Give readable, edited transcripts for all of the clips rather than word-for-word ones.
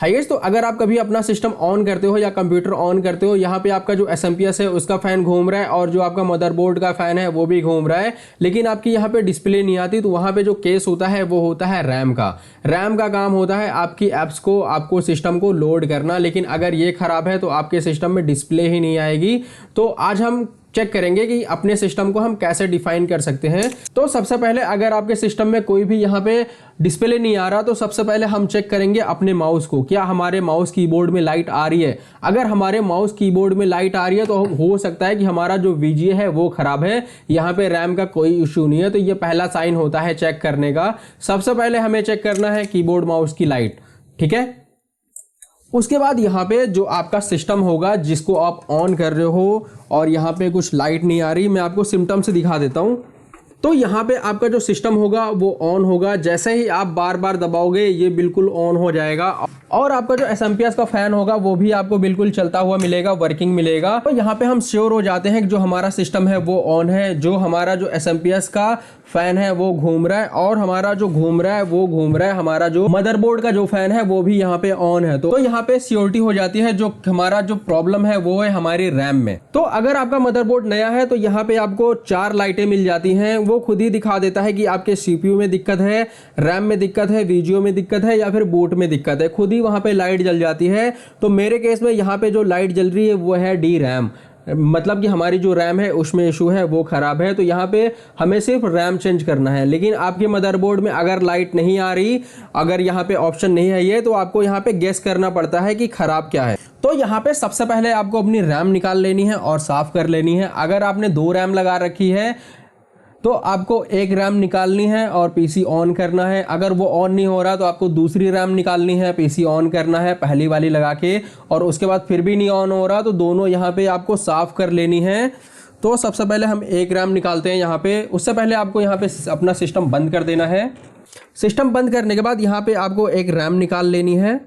Hi guys, तो अगर आप कभी अपना सिस्टम ऑन करते हो या कंप्यूटर ऑन करते हो, यहाँ पे आपका जो एसएमपीएस है उसका फ़ैन घूम रहा है और जो आपका मदरबोर्ड का फ़ैन है वो भी घूम रहा है, लेकिन आपकी यहाँ पे डिस्प्ले नहीं आती। तो वहाँ पे जो केस होता है वो होता है रैम का काम होता है आपकी ऐप्स को, आपको सिस्टम को लोड करना। लेकिन अगर ये ख़राब है तो आपके सिस्टम में डिस्प्ले ही नहीं आएगी। तो आज हम चेक करेंगे कि अपने सिस्टम को हम कैसे डिफाइन कर सकते हैं। तो सबसे पहले अगर आपके सिस्टम में कोई भी यहाँ पे डिस्प्ले नहीं आ रहा तो सबसे पहले हम चेक करेंगे अपने माउस को, क्या हमारे माउस कीबोर्ड में लाइट आ रही है। अगर हमारे माउस कीबोर्ड में लाइट आ रही है तो हो सकता है कि हमारा जो वीजीए है वो खराब है, यहाँ पे रैम का कोई इश्यू नहीं है। तो ये पहला साइन होता है चेक करने का। सबसे पहले हमें चेक करना है कीबोर्ड माउस की लाइट, ठीक है। उसके बाद यहाँ पे जो आपका सिस्टम होगा जिसको आप ऑन कर रहे हो और यहाँ पे कुछ लाइट नहीं आ रही, मैं आपको सिम्टम से दिखा देता हूँ। तो यहाँ पे आपका जो सिस्टम होगा वो ऑन होगा, जैसे ही आप बार बार दबाओगे ये बिल्कुल ऑन हो जाएगा और आपका जो एसएमपीएस का फैन होगा वो भी आपको बिल्कुल चलता हुआ मिलेगा, वर्किंग मिलेगा। तो यहाँ पे हम श्योर हो जाते हैं कि जो हमारा सिस्टम है वो ऑन है, जो हमारा जो एसएमपीएस का फैन है वो घूम रहा है और हमारा जो घूम रहा है वो घूम रहा है, हमारा जो मदरबोर्ड का जो फैन है वो भी यहाँ पे ऑन है। तो यहाँ पे सियोरिटी हो जाती है जो हमारा जो प्रॉब्लम है वो है हमारी रैम में। तो अगर आपका मदरबोर्ड नया है तो यहाँ पे आपको 4 लाइटें मिल जाती हैं, वो खुद ही दिखा देता है कि आपके सीपीयू में दिक्कत है, रैम में दिक्कत है, वीजीओ में दिक्कत है या फिर बूट में दिक्कत है, खुद ही वहां पे लाइट जल जाती है। तो मेरे केस में यहाँ पे जो लाइट जल रही है वो है डी रैम, मतलब कि हमारी जो रैम है उसमें इशू है, वो खराब है। तो यहाँ पे हमें सिर्फ रैम चेंज करना है। लेकिन आपके मदरबोर्ड में अगर लाइट नहीं आ रही, अगर यहाँ पे ऑप्शन नहीं है ये, तो आपको यहाँ पे गेस करना पड़ता है कि खराब क्या है। तो यहाँ पे सबसे पहले आपको अपनी रैम निकाल लेनी है और साफ कर लेनी है। अगर आपने 2 रैम लगा रखी है तो आपको 1 रैम निकालनी है और पीसी ऑन करना है। अगर वो ऑन नहीं हो रहा तो आपको दूसरी रैम निकालनी है, पीसी ऑन करना है पहली वाली लगा के, और उसके बाद फिर भी नहीं ऑन हो रहा तो दोनों यहाँ पे आपको साफ कर लेनी है। तो सबसे पहले हम 1 रैम निकालते हैं यहाँ पे। उससे पहले आपको यहाँ पे अपना सिस्टम बंद कर देना है। सिस्टम बंद करने के बाद यहाँ पे आपको 1 रैम निकाल लेनी है।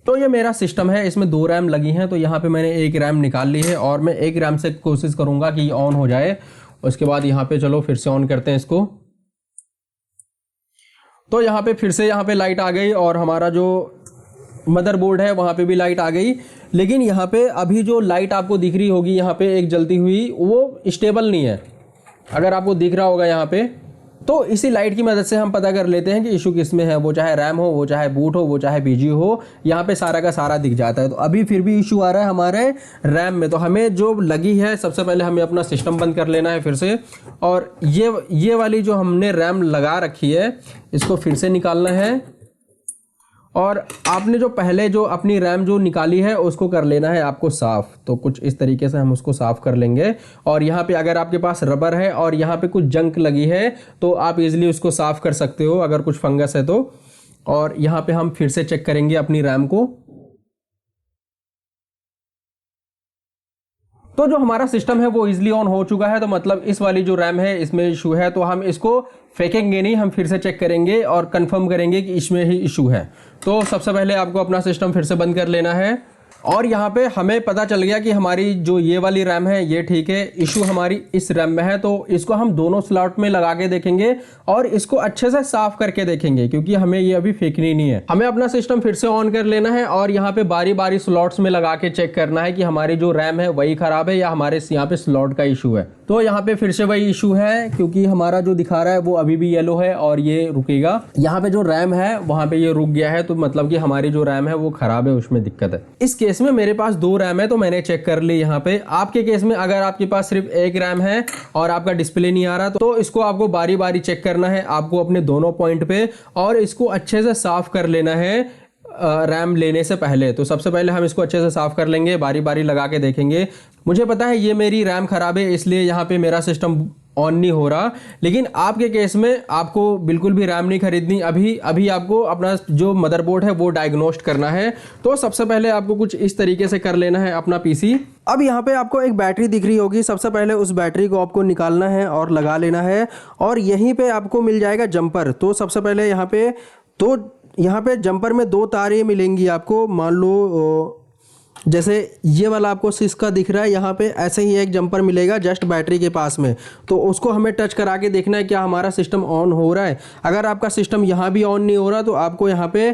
तो ये मेरा सिस्टम है, इसमें 2 रैम लगी हैं, तो यहाँ पे मैंने 1 रैम निकाल ली है और मैं 1 रैम से कोशिश करूंगा कि ये ऑन हो जाए। उसके बाद यहाँ पे चलो फिर से ऑन करते हैं इसको। तो यहाँ पे फिर से यहाँ पे लाइट आ गई और हमारा जो मदरबोर्ड है वहाँ पे भी लाइट आ गई। लेकिन यहाँ पे अभी जो लाइट आपको दिख रही होगी यहाँ पे एक जलती हुई, वो स्टेबल नहीं है, अगर आपको दिख रहा होगा यहाँ पे। तो इसी लाइट की मदद से हम पता कर लेते हैं कि इशू किस में है, वो चाहे रैम हो, वो चाहे बूट हो, वो चाहे बीजी हो, यहाँ पे सारा का सारा दिख जाता है। तो अभी फिर भी इशू आ रहा है हमारे रैम में। तो हमें जो लगी है, सबसे पहले हमें अपना सिस्टम बंद कर लेना है फिर से, और ये वाली जो हमने रैम लगा रखी है इसको फिर से निकालना है। और आपने जो पहले जो अपनी रैम जो निकाली है उसको कर लेना है आपको साफ़। तो कुछ इस तरीके से हम उसको साफ़ कर लेंगे। और यहाँ पे अगर आपके पास रबर है और यहाँ पे कुछ जंक लगी है तो आप इजीली उसको साफ़ कर सकते हो, अगर कुछ फंगस है तो। और यहाँ पे हम फिर से चेक करेंगे अपनी रैम को। तो जो हमारा सिस्टम है वो इजीली ऑन हो चुका है, तो मतलब इस वाली जो रैम है इसमें इशू है। तो हम इसको फेंकेंगे नहीं, हम फिर से चेक करेंगे और कंफर्म करेंगे कि इसमें ही इशू है। तो सबसे पहले आपको अपना सिस्टम फिर से बंद कर लेना है। और यहाँ पे हमें पता चल गया कि हमारी जो ये वाली रैम है ये ठीक है, इशू हमारी इस रैम में है। तो इसको हम दोनों स्लॉट में लगा के देखेंगे और इसको अच्छे से साफ करके देखेंगे, क्योंकि हमें ये अभी फेंकनी नहीं है। हमें अपना सिस्टम फिर से ऑन कर लेना है और यहाँ पे बारी बारी स्लॉट्स में लगा के चेक करना है कि हमारी जो रैम है वही खराब है या हमारे यहाँ पे स्लॉट का इशू है। तो यहाँ पे फिर से वही इशू है, क्योंकि हमारा जो दिखा रहा है वो अभी भी येलो है और ये रुकेगा। यहाँ पे जो रैम है वहाँ पे ये रुक गया है, तो मतलब कि हमारी जो रैम है वो खराब है, उसमें दिक्कत है। इस केस में मेरे पास 2 रैम है तो मैंने चेक कर ली यहाँ पे। आपके केस में अगर आपके पास सिर्फ 1 रैम है और आपका डिस्प्ले नहीं आ रहा तो इसको आपको बारी बारी चेक करना है आपको अपने दोनों पॉइंट पे, और इसको अच्छे से साफ कर लेना है रैम लेने से पहले। तो सबसे पहले हम इसको अच्छे से साफ कर लेंगे, बारी बारी लगा के देखेंगे। मुझे पता है ये मेरी रैम खराब है इसलिए यहाँ पे मेरा सिस्टम ऑन नहीं हो रहा, लेकिन आपके केस में आपको बिल्कुल भी रैम नहीं खरीदनी। अभी आपको अपना जो मदरबोर्ड है वो डायग्नोस्ट करना है। तो सबसे पहले आपको कुछ इस तरीके से कर लेना है अपना पीसी। अब यहाँ पे आपको एक बैटरी दिख रही होगी, सबसे पहले उस बैटरी को आपको निकालना है और लगा लेना है। और यहीं पे आपको मिल जाएगा जंपर। तो सबसे पहले यहाँ पे जंपर में 2 तारें मिलेंगी आपको। मान लो जैसे ये वाला आपको सिस का दिख रहा है, यहाँ पे ऐसे ही एक जंपर मिलेगा जस्ट बैटरी के पास में, तो उसको हमें टच करा के देखना है क्या हमारा सिस्टम ऑन हो रहा है। अगर आपका सिस्टम यहाँ भी ऑन नहीं हो रहा तो आपको यहाँ पे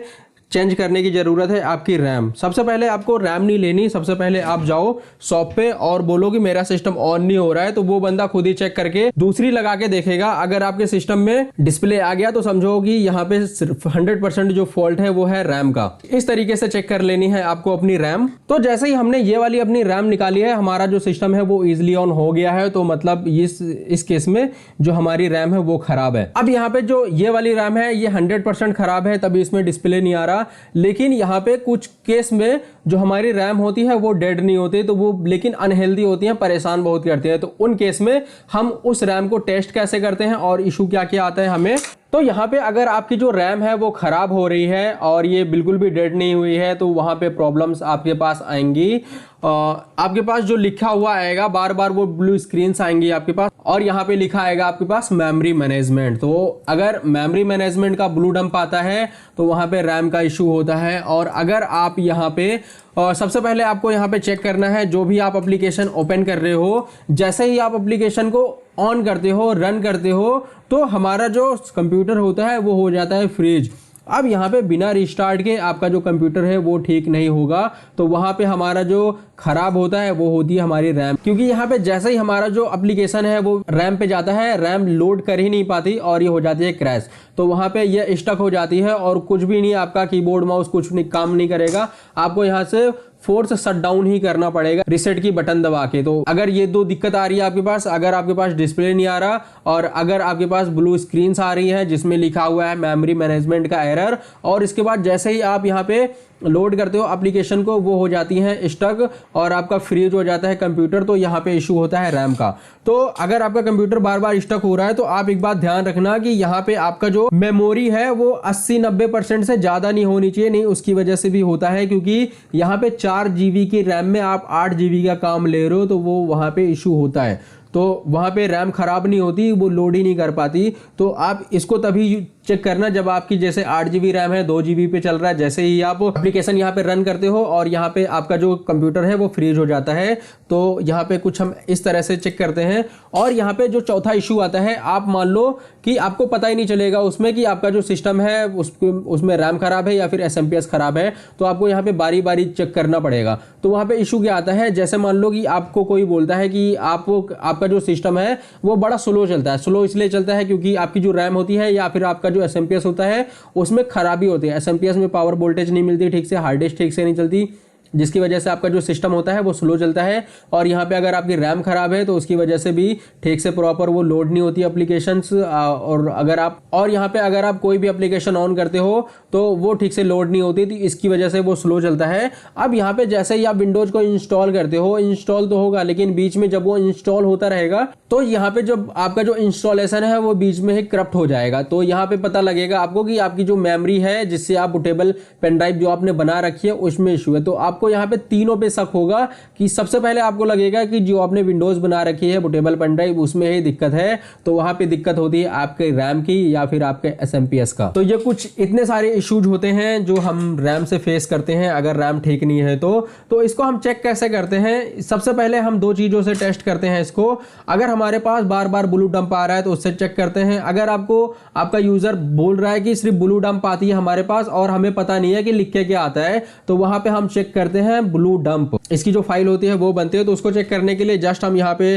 चेंज करने की ज़रूरत है आपकी रैम। सबसे पहले आपको रैम नहीं लेनी, सबसे पहले आप जाओ शॉप पे और बोलो कि मेरा सिस्टम ऑन नहीं हो रहा है, तो वो बंदा खुद ही चेक करके दूसरी लगा के देखेगा। अगर आपके सिस्टम में डिस्प्ले आ गया तो समझो कि यहाँ पे सिर्फ 100% जो फॉल्ट है वो है रैम का। इस तरीके से चेक कर लेनी है आपको अपनी रैम। तो जैसे ही हमने ये वाली अपनी रैम निकाली है, हमारा जो सिस्टम है वो इजिली ऑन हो गया है, तो मतलब इस केस में जो हमारी रैम है वो खराब है। अब यहाँ पे जो ये वाली रैम है ये 100% खराब है, तभी इसमें डिस्प्ले नहीं आ रहा। लेकिन यहाँ पे कुछ केस में जो हमारी रैम होती है वो डेड नहीं होती, तो वो लेकिन अनहेल्दी होती है, परेशान बहुत करती है। तो उन केस में हम उस रैम को टेस्ट कैसे करते हैं और इशू क्या क्या आता है हमें। तो यहाँ पे अगर आपकी जो रैम है वो खराब हो रही है और ये बिल्कुल भी डेड नहीं हुई है, तो वहाँ पे प्रॉब्लम्स आपके पास आएंगी। आपके पास जो लिखा हुआ आएगा बार बार वो ब्लू स्क्रीन्स आएंगी आपके पास, और यहाँ पे लिखा आएगा आपके पास मेमोरी मैनेजमेंट। तो अगर मेमोरी मैनेजमेंट का ब्लू डंप आता है तो वहाँ पे रैम का इशू होता है। और अगर आप यहाँ पे सबसे पहले आपको यहाँ पे चेक करना है जो भी आप एप्लीकेशन ओपन कर रहे हो, जैसे ही आप एप्लीकेशन को ऑन करते हो, रन करते हो, तो हमारा जो कंप्यूटर होता है वो हो जाता है फ्रीज। अब यहाँ पे बिना रिस्टार्ट के आपका जो कंप्यूटर है वो ठीक नहीं होगा, तो वहाँ पे हमारा जो खराब होता है वो होती है हमारी रैम। क्योंकि यहाँ पे जैसे ही हमारा जो एप्लीकेशन है वो रैम पे जाता है, रैम लोड कर ही नहीं पाती और ये हो जाती है क्रैश। तो वहाँ पे ये स्टक हो जाती है और कुछ भी नहीं, आपका कीबोर्ड माउस कुछ नहीं काम नहीं करेगा। आपको यहाँ से फोर्स शट डाउन ही करना पड़ेगा रिसेट की बटन दबा के। तो अगर ये दो दिक्कत आ रही है आपके पास, अगर आपके पास डिस्प्ले नहीं आ रहा और अगर आपके पास ब्लू स्क्रीन्स आ रही है जिसमें लिखा हुआ है मेमोरी मैनेजमेंट का एरर, और इसके बाद जैसे ही आप यहाँ पे लोड करते हो एप्लीकेशन को वो हो जाती है स्टक और आपका फ्रीज हो जाता है कंप्यूटर, तो यहाँ पे इशू होता है रैम का। तो अगर आपका कंप्यूटर बार बार स्टक हो रहा है तो आप एक बात ध्यान रखना कि यहाँ पे आपका जो मेमोरी है वो 80-90% से ज्यादा नहीं होनी चाहिए। नहीं, उसकी वजह से भी होता है क्योंकि यहाँ पे 4 GB की रैम में आप 8 GB का काम ले रहे हो, तो वो वहाँ पे इशू होता है। तो वहाँ पे रैम खराब नहीं होती, वो लोड ही नहीं कर पाती। तो आप इसको तभी चेक करना जब आपकी जैसे 8 GB रैम है 2 GB पे चल रहा है, जैसे ही आप एप्लीकेशन यहाँ पे रन करते हो और यहाँ पे आपका जो कंप्यूटर है वो फ्रीज हो जाता है, तो यहाँ पे कुछ हम इस तरह से चेक करते हैं। और यहाँ पे जो चौथा इशू आता है, आप मान लो कि आपको पता ही नहीं चलेगा उसमें कि आपका जो सिस्टम है उसमें रैम खराब है या फिर SMPS खराब है, तो आपको यहाँ पे बारी बारी चेक करना पड़ेगा। तो वहाँ पे इशू क्या आता है, जैसे मान लो कि आपको कोई बोलता है कि आपका जो सिस्टम है वो बड़ा स्लो चलता है। स्लो इसलिए चलता है क्योंकि आपकी जो रैम होती है या फिर आपका जो SMPS होता है उसमें खराबी होती है। SMPS में पावर वोल्टेज नहीं मिलती ठीक से, हार्ड डिस्क ठीक से नहीं चलती, जिसकी वजह से आपका जो सिस्टम होता है वो स्लो चलता है। और यहाँ पे अगर आपकी रैम खराब है तो उसकी वजह से भी ठीक से प्रॉपर वो लोड नहीं होती एप्लीकेशंस। और यहाँ पे अगर आप कोई भी एप्लीकेशन ऑन करते हो तो वो ठीक से लोड नहीं होती, तो इसकी वजह से वो स्लो चलता है। अब यहाँ पे जैसे ही आप विंडोज को इंस्टॉल करते हो, इंस्टॉल तो होगा लेकिन बीच में जब वो इंस्टॉल होता रहेगा तो यहाँ पे जब आपका जो इंस्टॉलेशन है वो बीच में ही करप्ट हो जाएगा। तो यहाँ पे पता लगेगा आपको कि आपकी जो मेमोरी है जिससे आप बूटेबल पेन ड्राइव जो आपने बना रखी है उसमें इशू है। तो आपको यहाँ पे तीनों पे शक होगा कि सबसे पहले आपको लगेगा कि जो आपने विंडोज बना रखी है बूटेबल पेन ड्राइव उसमें ही दिक्कत है, तो वहां पे दिक्कत होती है आपके रैम की या फिर आपके SMPS का। तो ये कुछ इतने सारे इश्यूज होते हैं जो हम रैम से फेस करते हैं अगर रैम ठीक नहीं है तो इसको हम चेक कैसे करते हैं। सबसे पहले हम दो चीजों से टेस्ट करते हैं इसको। अगर हमारे पास बार बार ब्लू डंप आ रहा है तो उससे चेक करते हैं। अगर आपका यूजर बोल रहा है कि सिर्फ ब्लू डंप आती है हमारे पास और हमें पता नहीं है कि लिख के क्या आता है, तो वहां पे हम चेक करते हैं ब्लू डंप। इसकी जो फाइल होती है वो बनती है, तो उसको चेक करने के लिए जस्ट हम यहाँ पे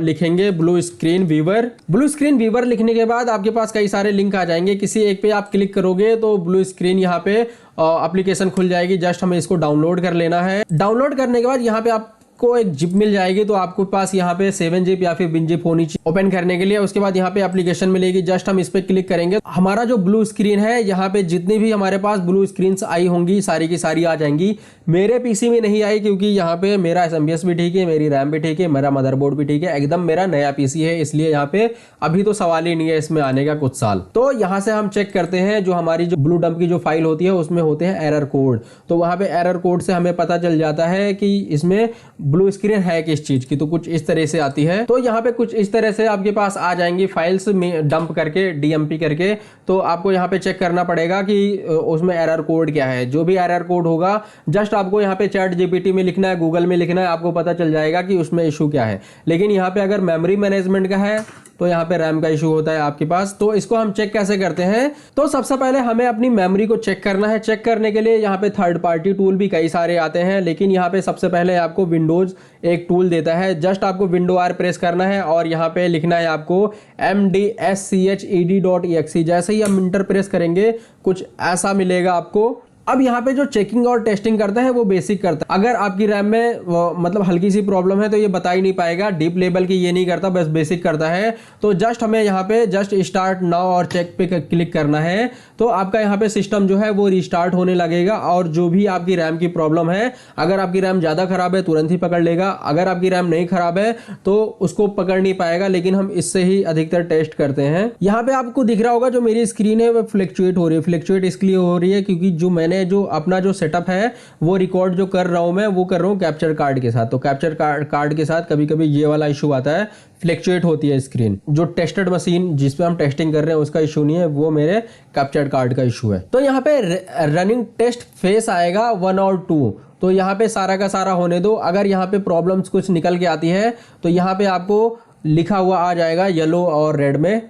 लिखेंगे blue screen viewer. Blue screen viewer लिखने के बाद आपके पास कई सारे लिंक आ जाएंगे, किसी एक पे आप क्लिक करोगे तो ब्लू स्क्रीन यहाँ पे एप्लीकेशन खुल जाएगी। जस्ट हमें इसको डाउनलोड कर लेना है। डाउनलोड करने के बाद यहाँ पे को एक जिप मिल जाएगी, तो आपके पास यहाँ पे 7 जिप या फिर बिन जिप होनी चाहिए ओपन करने के लिए। उसके बाद यहाँ पे एप्लीकेशन मिलेगी, जस्ट हम इस पे क्लिक करेंगे। हमारा जो ब्लू स्क्रीन है यहाँ पे जितनी भी हमारे पास ब्लू स्क्रीन आई होंगी सारी की सारी आ जाएंगी। मेरे पीसी में नहीं आई क्योंकि यहाँ पे मेरा SMPS भी ठीक है, मेरी रैम भी ठीक है, मेरा मदरबोर्ड भी ठीक है, एकदम मेरा नया पीसी है, इसलिए यहाँ पे अभी तो सवाल ही नहीं है इसमें आने का कुछ साल। तो यहाँ से हम चेक करते हैं जो हमारी जो ब्लू डंप की जो फाइल होती है उसमें होते हैं एरर कोड। तो वहाँ पे एरर कोड से हमें पता चल जाता है कि इसमें ब्लू स्क्रीन है किस चीज की, तो कुछ इस तरह से आती है। तो यहाँ पे कुछ इस तरह से आपके पास आ जाएंगी फाइल्स में डंप करके, डीएमपी करके। तो आपको यहाँ पे चेक करना पड़ेगा कि उसमें एरर कोड क्या है। जो भी एरर कोड होगा जस्ट आपको यहाँ पे चैट जीपीटी में लिखना है, गूगल में लिखना है, आपको पता चल जाएगा कि उसमें इशू क्या है। लेकिन यहाँ पे अगर मेमोरी मैनेजमेंट का है तो यहाँ पे रैम का इशू होता है आपके पास। तो इसको हम चेक कैसे करते हैं, तो सबसे पहले हमें अपनी मेमोरी को चेक करना है। चेक करने के लिए यहाँ पे थर्ड पार्टी टूल भी कई सारे आते हैं, लेकिन यहाँ पे सबसे पहले आपको विंडोज एक टूल देता है। जस्ट आपको विंडो आर प्रेस करना है और यहाँ पे लिखना है आपको mdsched.exe। जैसे ही हम इंटर प्रेस करेंगे कुछ ऐसा मिलेगा आपको। अब यहाँ पे जो चेकिंग और टेस्टिंग करता है वो बेसिक करता है। अगर आपकी रैम में मतलब हल्की सी प्रॉब्लम है तो ये बता ही नहीं पाएगा, डीप लेवल की ये नहीं करता, बस बेसिक करता है। तो जस्ट हमें यहाँ पे जस्ट स्टार्ट नाउ और चेक पे क्लिक करना है, तो आपका यहाँ पे सिस्टम जो है वो रिस्टार्ट होने लगेगा। और जो भी आपकी रैम की प्रॉब्लम है, अगर आपकी रैम ज़्यादा खराब है तुरंत ही पकड़ लेगा, अगर आपकी रैम नहीं खराब है तो उसको पकड़ नहीं पाएगा। लेकिन हम इससे ही अधिकतर टेस्ट करते हैं। यहाँ पे आपको दिख रहा होगा जो मेरी स्क्रीन है वो फ्लक्चुएट हो रही है। फ्लक्चुएट इसलिए हो रही है क्योंकि जो मैंने जो अपना जो सेटअप है वो रिकॉर्ड जो कर रहा हूं मैं, वो कर रहा हूं कैप्चर कार्ड के साथ। तो कैप्चर कार्ड के साथ कभी कभी ये वाला इशू आता है, फ्लक्चुएट होती है स्क्रीन। जो टेस्टेड मशीन जिस पे हम टेस्टिंग कर रहे हैं उसका इशू नहीं है, वो मेरे कैप्चर कार्ड का इशू है। तो यहाँ पे रनिंग टेस्ट फेस आएगा 1 और 2, तो यहाँ पे सारा का सारा होने दो। अगर यहाँ पे प्रॉब्लम्स कुछ निकल के आती है तो यहाँ पे आपको लिखा हुआ आ जाएगा येलो और रेड में।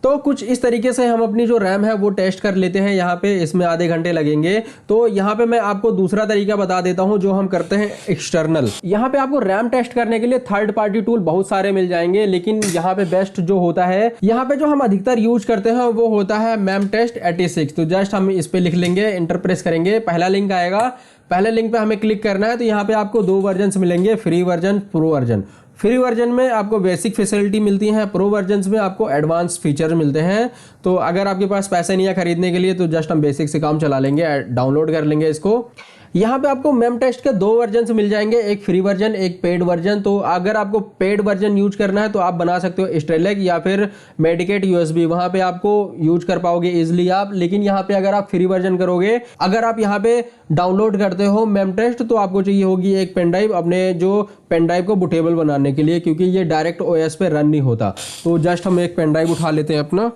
तो कुछ इस तरीके से हम अपनी जो रैम है वो टेस्ट कर लेते हैं। यहाँ पे इसमें आधे घंटे लगेंगे। तो यहाँ पे मैं आपको दूसरा तरीका बता देता हूँ जो हम करते हैं एक्सटर्नल। यहाँ पे आपको रैम टेस्ट करने के लिए थर्ड पार्टी टूल बहुत सारे मिल जाएंगे, लेकिन यहाँ पे बेस्ट जो होता है, यहाँ पे जो हम अधिकतर यूज करते हैं वो होता है मेमटेस्ट 86। तो जस्ट हम इस पे लिख लेंगे, इंटर प्रेस करेंगे, पहला लिंक आएगा, पहले लिंक पे हमें क्लिक करना है। तो यहाँ पे आपको 2 वर्जन मिलेंगे, free version, pro version. Free version में आपको बेसिक फैसिलिटी मिलती है, प्रो वर्जन में आपको एडवांस फीचर मिलते हैं। तो अगर आपके पास पैसे नहीं है खरीदने के लिए तो जस्ट हम बेसिक से काम चला लेंगे, डाउनलोड कर लेंगे इसको। यहाँ पे आपको मेम टेस्ट के 2 वर्जन मिल जाएंगे, एक फ्री वर्जन, एक पेड वर्जन। तो अगर आपको पेड वर्जन यूज करना है तो आप बना सकते हो स्ट्रेलेक या फिर मेडिकेट यूएसबी, वहां पे आपको यूज कर पाओगे इजिली आप। लेकिन यहाँ पे अगर आप फ्री वर्जन करोगे, अगर आप यहाँ पे डाउनलोड करते हो मेम टेस्ट, तो आपको चाहिए होगी एक पेन ड्राइव अपने जो पेन ड्राइव को बूटेबल बनाने के लिए, क्योंकि ये डायरेक्ट ओएस पे रन नहीं होता। तो जस्ट हम एक पेन ड्राइव उठा लेते हैं अपना।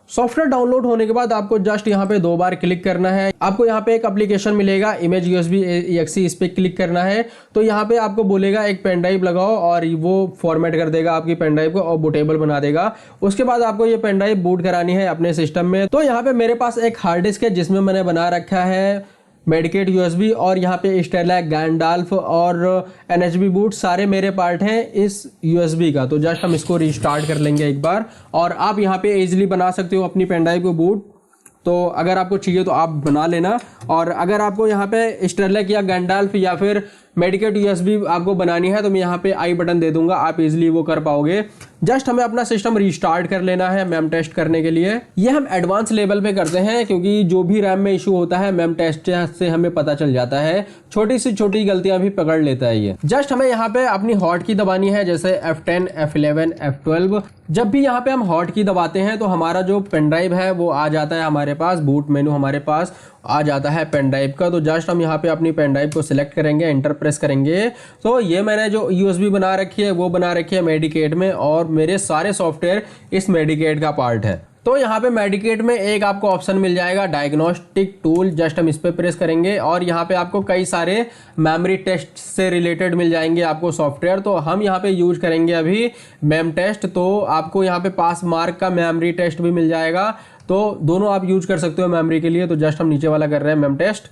सॉफ्टवेयर डाउनलोड होने के बाद आपको जस्ट यहाँ पे 2 बार क्लिक करना है। आपको यहाँ पे एक एप्लीकेशन मिलेगा इमेज यूएसबी एक्सी, इस पे क्लिक करना है। तो यहाँ पे आपको बोलेगा एक पेन ड्राइव लगाओ और वो फॉर्मेट कर देगा आपकी पेन ड्राइव को और बूटेबल बना देगा। उसके बाद आपको ये पेन ड्राइव बूट करानी है अपने सिस्टम में। तो यहाँ पे मेरे पास एक हार्ड डिस्क है जिसमें मैंने बना रखा है मेडिकेट यूएसबी, और यहाँ पे स्टेरलैक, गैंडाल्फ और एनएचबी बूट सारे मेरे पार्ट हैं इस यूएसबी का। तो जस्ट हम इसको रिस्टार्ट कर लेंगे एक बार, और आप यहाँ पे इजीली बना सकते हो अपनी पेन ड्राइव को बूट। तो अगर आपको चाहिए तो आप बना लेना। और अगर आपको यहाँ पे स्टेरलैक या गैंडाल्फ या फिर मेडिकेट यूएसबी आपको बनानी है तो मैं यहाँ पे आई बटन दे दूंगा, आप इजीली वो कर पाओगे। जस्ट हमें अपना सिस्टम रिस्टार्ट कर लेना है मेम टेस्ट करने के लिए। ये हम एडवांस लेवल पे करते हैं क्योंकि जो भी रैम में इशू होता है मेम टेस्ट से हमें पता चल जाता है, छोटी सी छोटी गलतियां भी पकड़ लेता है ये। जस्ट हमें यहाँ पे अपनी हॉट की दबानी है, जैसे F10, F11, F12। जब भी यहाँ पे हम हॉट की दबाते हैं तो हमारा जो पेन ड्राइव है वो आ जाता है हमारे पास, बूट मेनू हमारे पास आ जाता है पेन ड्राइव का। तो जस्ट हम यहाँ पे अपनी पेन ड्राइव को सिलेक्ट करेंगे, एंटर प्रेस करेंगे। तो ये मैंने जो यूएसबी बना रखी है वो बना रखी है मेडिकेट में, और मेरे सारे सॉफ्टवेयर इस मेडिकेट का पार्ट है। तो यहाँ पे मेडिकेट में एक आपको ऑप्शन मिल जाएगा डायग्नोस्टिक टूल, जस्ट हम इस पे प्रेस करेंगे और यहाँ पे आपको कई सारे मेमोरी टेस्ट से रिलेटेड मिल जाएंगे आपको सॉफ्टवेयर। तो हम यहाँ पे यूज करेंगे अभी मेम टेस्ट। तो आपको यहाँ पे पास मार्क का मेमोरी टेस्ट भी मिल जाएगा, तो दोनों आप यूज कर सकते हो मेमोरी के लिए। तो जस्ट हम नीचे वाला कर रहे हैं मेम टेस्ट,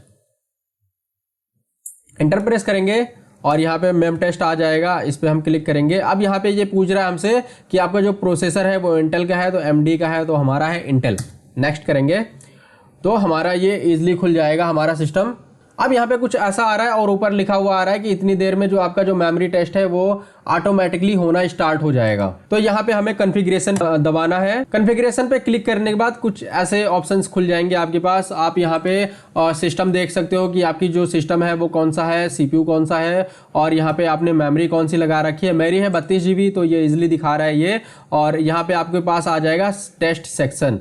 एंटर प्रेस करेंगे और यहाँ पे मेम टेस्ट आ जाएगा, इस पे हम क्लिक करेंगे। अब यहाँ पे ये पूछ रहा है हमसे कि आपका जो प्रोसेसर है वो इंटेल का है तो एमडी का है, तो हमारा है इंटेल। नेक्स्ट करेंगे तो हमारा ये इजीली खुल जाएगा हमारा सिस्टम। अब यहाँ पे कुछ ऐसा आ रहा है और ऊपर लिखा हुआ आ रहा है कि इतनी देर में जो आपका जो मेमोरी टेस्ट है वो ऑटोमेटिकली होना स्टार्ट हो जाएगा। तो यहाँ पे हमें कॉन्फ़िगरेशन दबाना है। कॉन्फ़िगरेशन पे क्लिक करने के बाद कुछ ऐसे ऑप्शंस खुल जाएंगे आपके पास। आप यहाँ पे सिस्टम देख सकते हो कि आपकी जो सिस्टम है वो कौन सा है, सीपीयू कौन सा है, और यहाँ पे आपने मेमोरी कौन सी लगा रखी है। मेरी है 32 GB, तो ये इजिली दिखा रहा है ये। और यहाँ पे आपके पास आ जाएगा टेस्ट सेक्शन।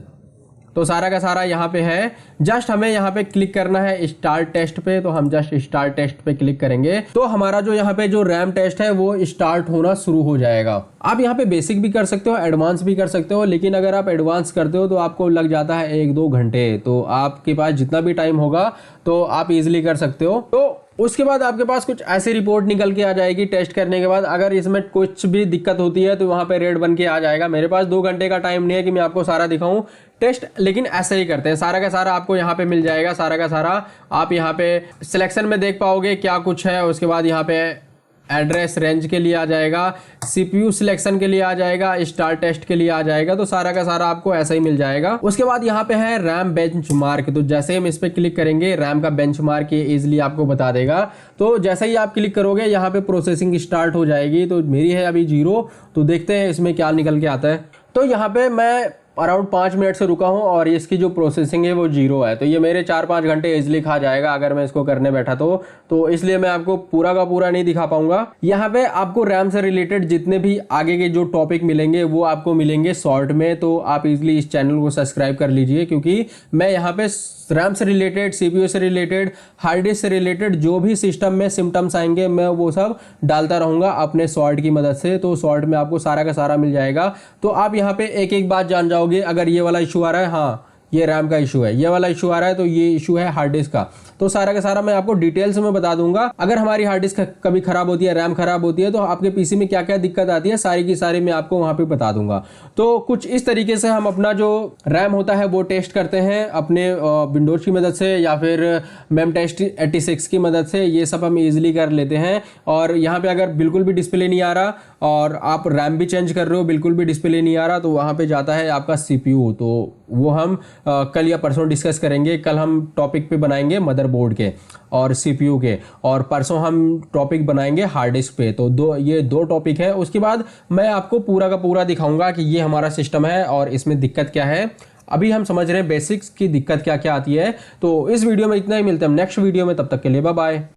तो सारा का सारा यहाँ पे है। जस्ट हमें यहाँ पे क्लिक करना है स्टार्ट टेस्ट पे, तो हम जस्ट स्टार्ट टेस्ट पे क्लिक करेंगे तो हमारा जो यहाँ पे जो रैम टेस्ट है वो स्टार्ट होना शुरू हो जाएगा। आप यहाँ पे बेसिक भी कर सकते हो, एडवांस भी कर सकते हो, लेकिन अगर आप एडवांस करते हो तो आपको लग जाता है 1-2 घंटे। तो आपके पास जितना भी टाइम होगा तो आप इजिली कर सकते हो। तो उसके बाद आपके पास कुछ ऐसी रिपोर्ट निकल के आ जाएगी टेस्ट करने के बाद। अगर इसमें कुछ भी दिक्कत होती है तो वहाँ पे रेड बन के आ जाएगा। मेरे पास 2 घंटे का टाइम नहीं है कि मैं आपको सारा दिखाऊं टेस्ट, लेकिन ऐसे ही करते हैं। सारा का सारा आपको यहाँ पे मिल जाएगा। सारा का सारा आप यहाँ पे सिलेक्शन में देख पाओगे क्या कुछ है। उसके बाद यहाँ पे एड्रेस रेंज के लिए आ जाएगा, CPU सिलेक्शन के लिए आ जाएगा, स्टार टेस्ट के लिए आ जाएगा। तो सारा का सारा आपको ऐसा ही मिल जाएगा। उसके बाद यहाँ पे है रैम बेंचमार्क। तो जैसे ही हम इस पे क्लिक करेंगे रैम का बेंचमार्क ये इजीली आपको बता देगा। तो जैसे ही आप क्लिक करोगे यहाँ पे प्रोसेसिंग स्टार्ट हो जाएगी। तो मेरी है अभी 0, तो देखते हैं इसमें क्या निकल के आता है। तो यहाँ पे मैं अराउंड 5 मिनट से रुका हूँ और इसकी जो प्रोसेसिंग है वो 0 है। तो ये मेरे 4-5 घंटे इजिली खा जाएगा अगर मैं इसको करने बैठा तो इसलिए मैं आपको पूरा का पूरा नहीं दिखा पाऊंगा। यहाँ पे आपको रैम से रिलेटेड जितने भी आगे के जो टॉपिक मिलेंगे वो आपको मिलेंगे शॉर्ट में। तो आप इजिली इस चैनल को सब्सक्राइब कर लीजिए, क्योंकि मैं यहाँ पे रैम से रिलेटेड, CPU से रिलेटेड, हार्ड डिस्क से रिलेटेड जो भी सिस्टम में सिम्टम्स आएंगे मैं वो सब डालता रहूँगा अपने शॉर्ट की मदद से। तो शॉर्ट में आपको सारा का सारा मिल जाएगा। तो आप यहाँ पे एक एक बात जान जाओगे। अगर ये वाला इशू आ रहा है, हाँ ये रैम का इशू है, ये वाला इशू आ रहा है तो ये इशू है हार्ड डिस्क का। तो सारा का सारा मैं आपको डिटेल्स में बता दूंगा। अगर हमारी हार्ड डिस्क कभी खराब होती है, रैम खराब होती है, तो आपके पीसी में क्या क्या दिक्कत आती है सारी की सारी मैं आपको वहां पे बता दूंगा। तो कुछ इस तरीके से हम अपना जो रैम होता है वो टेस्ट करते हैं अपने विंडोज की मदद से या फिर मेमटेस्ट 86 की मदद से। ये सब हम इजिली कर लेते हैं। और यहाँ पे अगर बिल्कुल भी डिस्प्ले नहीं आ रहा और आप रैम भी चेंज कर रहे हो, बिल्कुल भी डिस्प्ले नहीं आ रहा, तो वहाँ पे जाता है आपका CPU। तो वो हम कल या परसों डिस्कस करेंगे। कल हम टॉपिक पे बनाएंगे मदरबोर्ड के और CPU के, और परसों हम टॉपिक बनाएंगे हार्ड डिस्क पे। तो ये दो टॉपिक है। उसके बाद मैं आपको पूरा का पूरा दिखाऊंगा कि ये हमारा सिस्टम है और इसमें दिक्कत क्या है। अभी हम समझ रहे हैं बेसिक्स की दिक्कत क्या क्या आती है। तो इस वीडियो में इतना ही, मिलते हैं हम नेक्स्ट वीडियो में। तब तक के लिए बाय बाय।